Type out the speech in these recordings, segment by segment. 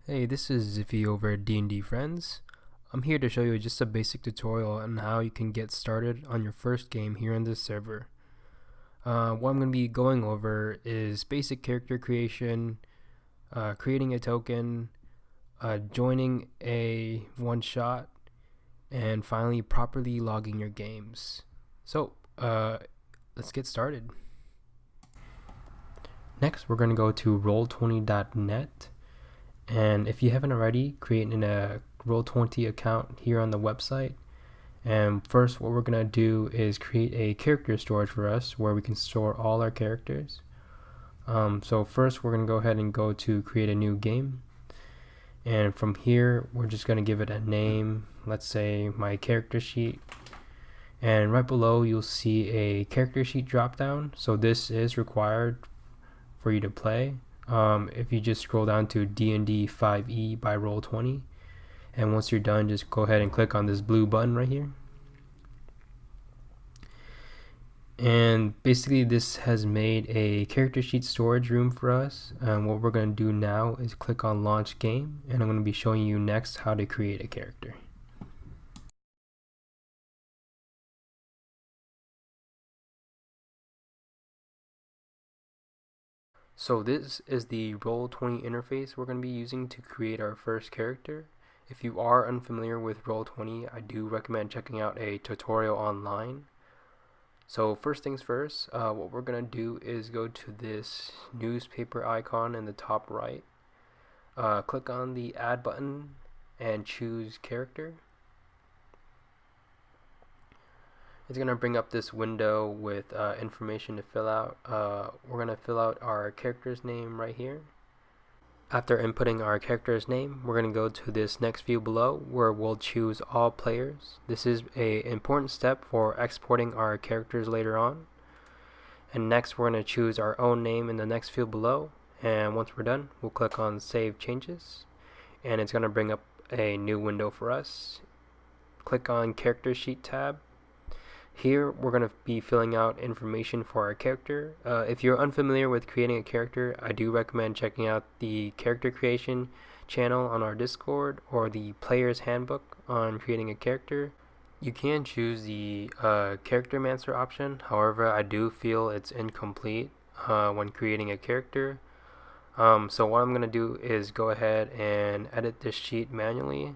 Hey, this is Ziffy over at D&D Friends. I'm here to show you just a basic tutorial on how you can get started on your first game here on this server. What I'm going to be going over is basic character creation, creating a token, joining a one-shot, and finally properly logging your games. So, let's get started. Next, we're going to go to roll20.net. And if you haven't already, create a Roll20 account here on the website. And first, what we're going to do is create a character storage for us where we can store all our characters. So first, we're going to go ahead and go to create a new game. And from here, we're just going to give it a name. Let's say my character sheet. And right below, you'll see a character sheet drop down. So this is required for you to play. If you just scroll down to D&D 5e by Roll20, and once you're done, just go ahead and click on this blue button right here. And basically this has made a character sheet storage room for us. And what we're going to do now is click on launch game, and I'm going to be showing you next how to create a character. So this is the Roll20 interface we're going to be using to create our first character. If you are unfamiliar with Roll20, I do recommend checking out a tutorial online. So first things first, what we're going to do is go to this newspaper icon in the top right. Click on the add button and choose character. It's going to bring up this window with information to fill out. We're going to fill out our character's name right here. After inputting our character's name, we're going to go to this next view below where we'll choose all players. This is an important step for exporting our characters later on. And next we're going to choose our own name in the next field below. And once we're done, we'll click on Save Changes. And it's going to bring up a new window for us. Click on Character Sheet tab. Here we're going to be filling out information for our character. If you're unfamiliar with creating a character, I do recommend checking out the character creation channel on our Discord or the player's handbook on creating a character. You can choose the charactermancer option, however I do feel it's incomplete when creating a character. So what I'm going to do is go ahead and edit this sheet manually,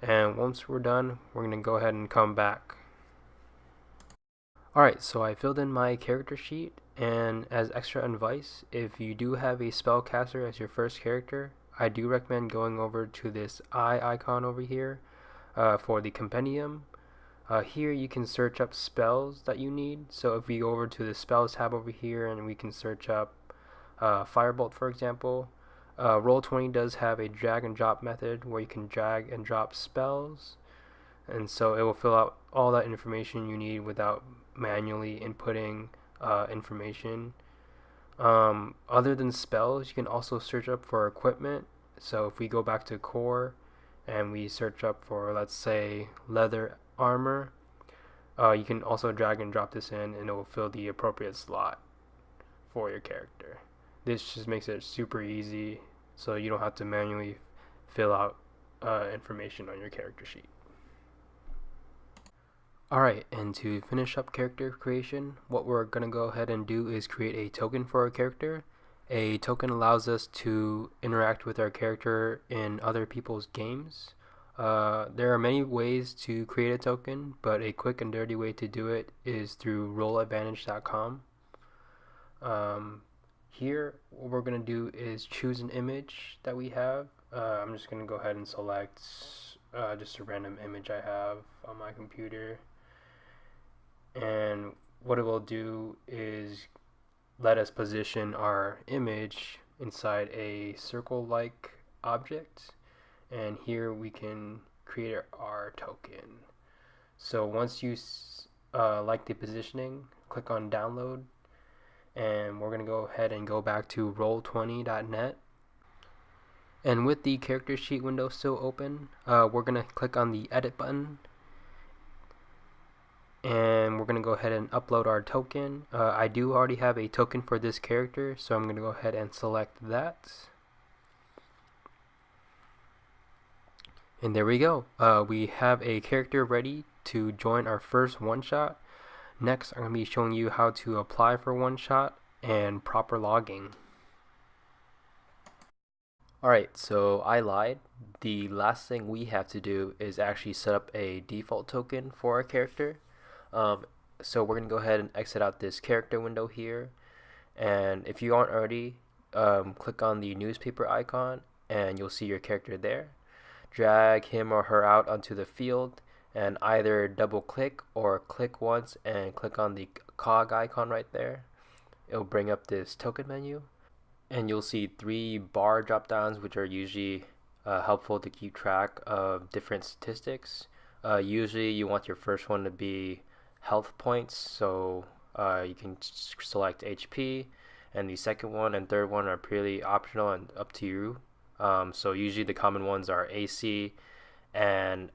and once we're done, we're going to go ahead and come back. Alright, so I filled in my character sheet, and as extra advice, if you do have a spellcaster as your first character, I do recommend going over to this eye icon over here for the compendium. Here you can search up spells that you need. So if we go over to the spells tab over here and we can search up Firebolt, for example. Roll20 does have a drag and drop method where you can drag and drop spells, and so it will fill out all that information you need without manually inputting information. Other than spells, you can also search up for equipment. So if we go back to core and we search up for, let's say, leather armor, you can also drag and drop this in and it will fill the appropriate slot for your character. This just makes it super easy so you don't have to manually fill out information on your character sheet. Alright, and to finish up character creation, what we're going to go ahead and do is create a token for our character. A token allows us to interact with our character in other people's games. There are many ways to create a token, but a quick and dirty way to do it is through rolladvantage.com. Here, what we're going to do is choose an image that we have. I'm just going to go ahead and select just a random image I have on my computer. And what it will do is let us position our image inside a circle-like object, and here we can create our token. So once you like the positioning, click on download, and we're going to go ahead and go back to roll20.net. And with the character sheet window still open, we're going to click on the edit button, and we're going to go ahead and upload our token. I do already have a token for this character, so I'm going to go ahead and select that. And there we go. We have a character ready to join our first one-shot. Next, I'm going to be showing you how to apply for one-shot and proper logging. Alright, so I lied. The last thing we have to do is actually set up a default token for our character. So we're going to go ahead and exit out this character window here. And if you aren't already, click on the newspaper icon and you'll see your character there. Drag him or her out onto the field and either double click or click once and click on the cog icon right there. It'll bring up this token menu and you'll see 3 bar drop downs, which are usually helpful to keep track of different statistics. Usually you want your first one to be health points, so you can select HP, and the second one and third one are purely optional and up to you. So usually the common ones are AC and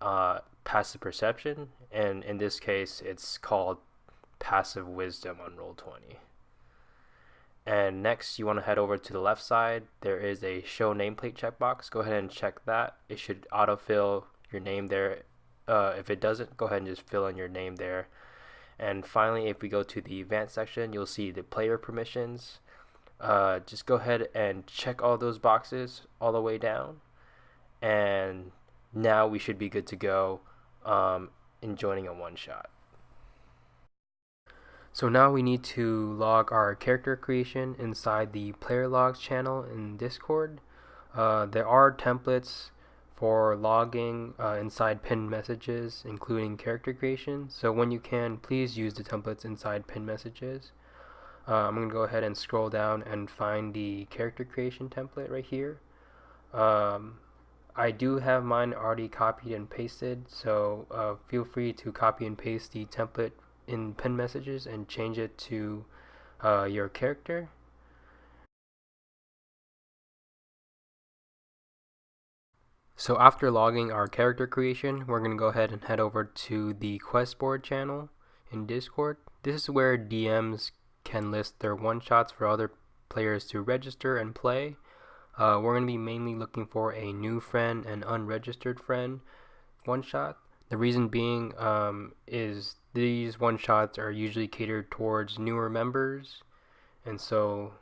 passive perception, and in this case it's called passive wisdom on Roll20. And next you want to head over to the left side. There is a show nameplate checkbox. Go ahead and check that. It should autofill your name there. If it doesn't, go ahead and just fill in your name there. And finally, if we go to the advanced section, you'll see the player permissions. Just go ahead and check all those boxes all the way down, and now we should be good to go in joining a one-shot. So now we need to log our character creation inside the player logs channel in Discord. There are templates for logging inside pinned messages, including character creation. So when you can, please use the templates inside pinned messages. I'm going to go ahead and scroll down and find the character creation template right here. I do have mine already copied and pasted, so feel free to copy and paste the template in pinned messages and change it to your character. So after logging our character creation, we're going to go ahead and head over to the quest board channel in Discord. This is where DMs can list their one-shots for other players to register and play. We're going to be mainly looking for a new friend and unregistered friend one-shot. The reason being is these one-shots are usually catered towards newer members, and so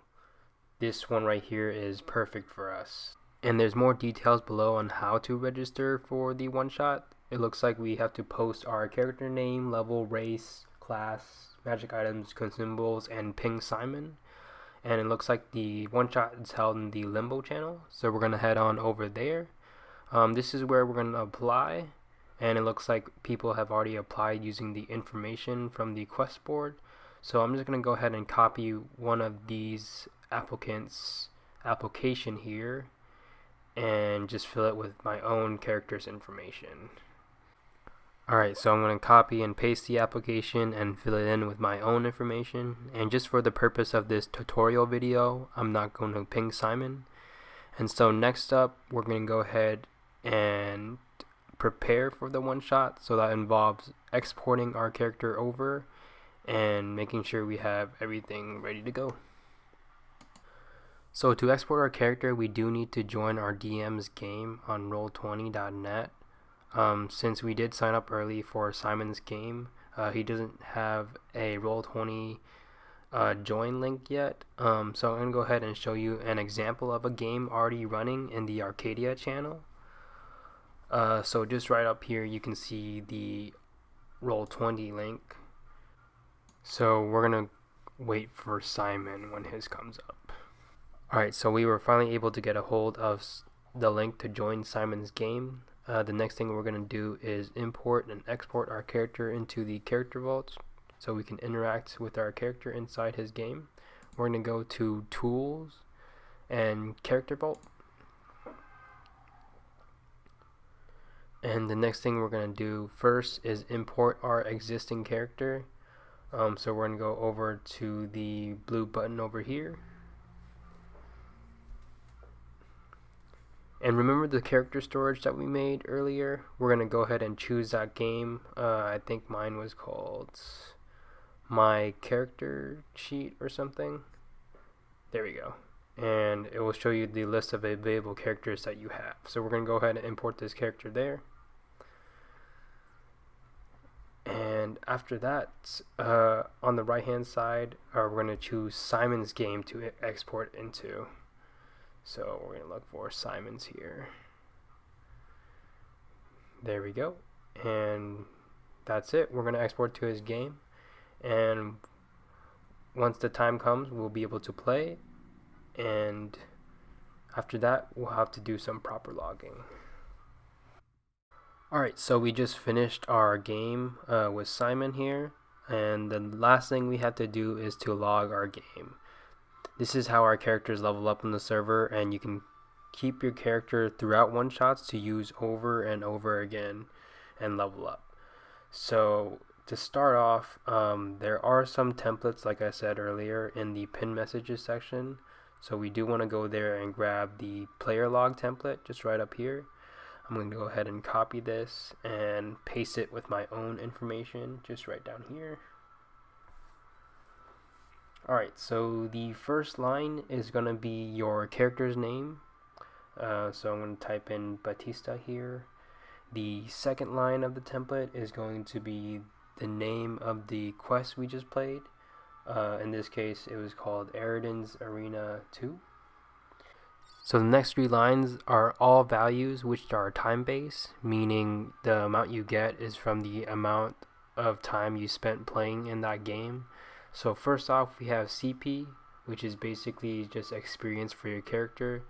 this one right here is perfect for us. And there's more details below on how to register for the one-shot. It looks like we have to post our character name, level, race, class, magic items, consumables, and ping Simon. And it looks like the one-shot is held in the Limbo channel, so we're going to head on over there. This is where we're going to apply, and it looks like people have already applied using the information from the quest board. So I'm just going to go ahead and copy one of these applicants' application here and just fill it with my own character's information. Alright, so I'm going to copy and paste the application and fill it in with my own information. And just for the purpose of this tutorial video, I'm not going to ping Simon. And so next up, we're going to go ahead and prepare for the one-shot. So that involves exporting our character over and making sure we have everything ready to go. So to export our character, we do need to join our DM's game on roll20.net. Since we did sign up early for Simon's game, he doesn't have a Roll20 join link yet. So I'm going to go ahead and show you an example of a game already running in the Arcadia channel. So just right up here you can see the Roll20 link. So we're going to wait for Simon when his comes up. Alright, so we were finally able to get a hold of the link to join Simon's game. The next thing we're going to do is import and export our character into the character vault so we can interact with our character inside his game. We're going to go to Tools and Character Vault. And the next thing we're going to do first is import our existing character. So we're going to go over to the blue button over here. And remember the character storage that we made earlier? We're going to go ahead and choose that game. I think mine was called My Character Sheet or something. There we go. and it will show you the list of available characters that you have. So we're going to go ahead and import this character there. And after that, on the right hand side, we're going to choose Simon's game to export into. So we're going to look for Simon's here. There we go. And that's it. We're going to export to his game. And once the time comes, we'll be able to play. And after that, we'll have to do some proper logging. Alright, so we just finished our game with Simon here, and the last thing we have to do is to log our game. This is how our characters level up on the server, and you can keep your character throughout one-shots to use over and over again and level up. So to start off, there are some templates, like I said earlier, in the pin messages section. So we do want to go there and grab the player log template just right up here. I'm going to go ahead and copy this and paste it with my own information just right down here. Alright, so the first line is going to be your character's name. So I'm going to type in Batista here. The second line of the template is going to be the name of the quest we just played. In this case, it was called Eridan's Arena 2. So the next 3 lines are all values which are time-based, meaning the amount you get is from the amount of time you spent playing in that game. So first off, we have CP, which is basically just experience for your character.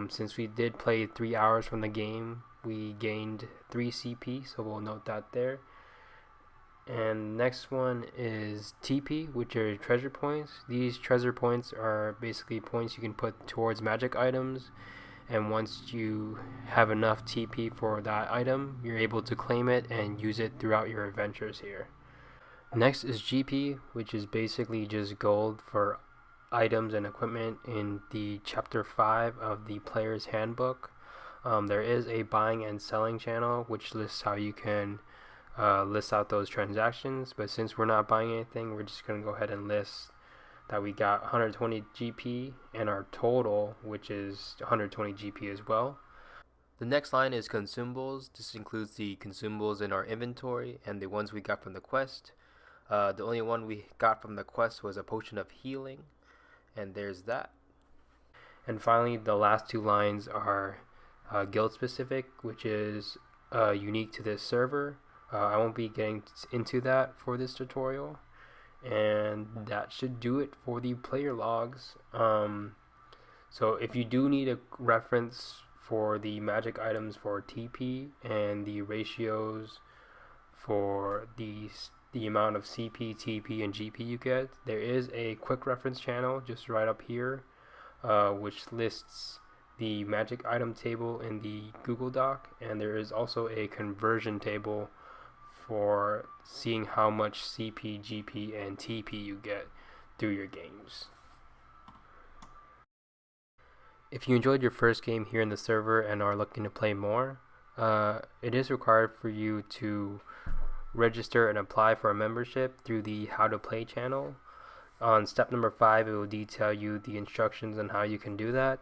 Since we did play 3 hours from the game, we gained 3 CP, so we'll note that there. And next one is TP, which are treasure points. These treasure points are basically points you can put towards magic items, and once you have enough TP for that item, you're able to claim it and use it throughout your adventures here. Next is GP, which is basically just gold for items and equipment in the chapter 5 of the player's handbook. There is a buying and selling channel which lists how you can list out those transactions, but since we're not buying anything, we're just going to go ahead and list that we got 120 GP and our total, which is 120 GP as well. The next line is consumables. This includes the consumables in our inventory and the ones we got from the quest. The only one we got from the quest was a potion of healing, and there's that. And finally, the last 2 lines are guild specific, which is unique to this server. I won't be getting into that for this tutorial, and that should do it for the player logs. So if you do need a reference for the magic items for TP and the ratios for the amount of CP, TP, and GP you get, there is a quick reference channel just right up here, which lists the magic item table in the Google Doc, and there is also a conversion table for seeing how much CP, GP, and TP you get through your games. If you enjoyed your first game here in the server and are looking to play more, it is required for you to register and apply for a membership through the How to Play channel. On step number 5, it will detail you the instructions on how you can do that.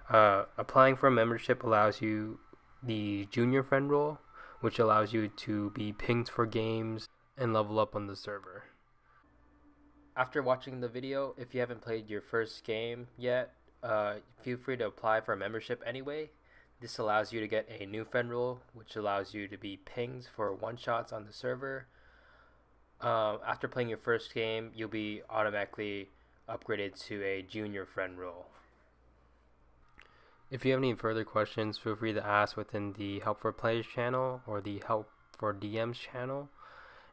Applying for a membership allows you the junior friend role, which allows you to be pinged for games and level up on the server. After watching the video, if you haven't played your first game yet, feel free to apply for a membership anyway. This allows you to get a new friend role, which allows you to be pinged for one-shots on the server. After playing your first game, you'll be automatically upgraded to a junior friend role. If you have any further questions, feel free to ask within the Help for Players channel or the Help for DMs channel.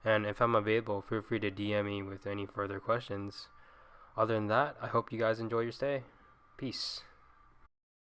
And if I'm available, feel free to DM me with any further questions. Other than that, I hope you guys enjoy your stay. Peace.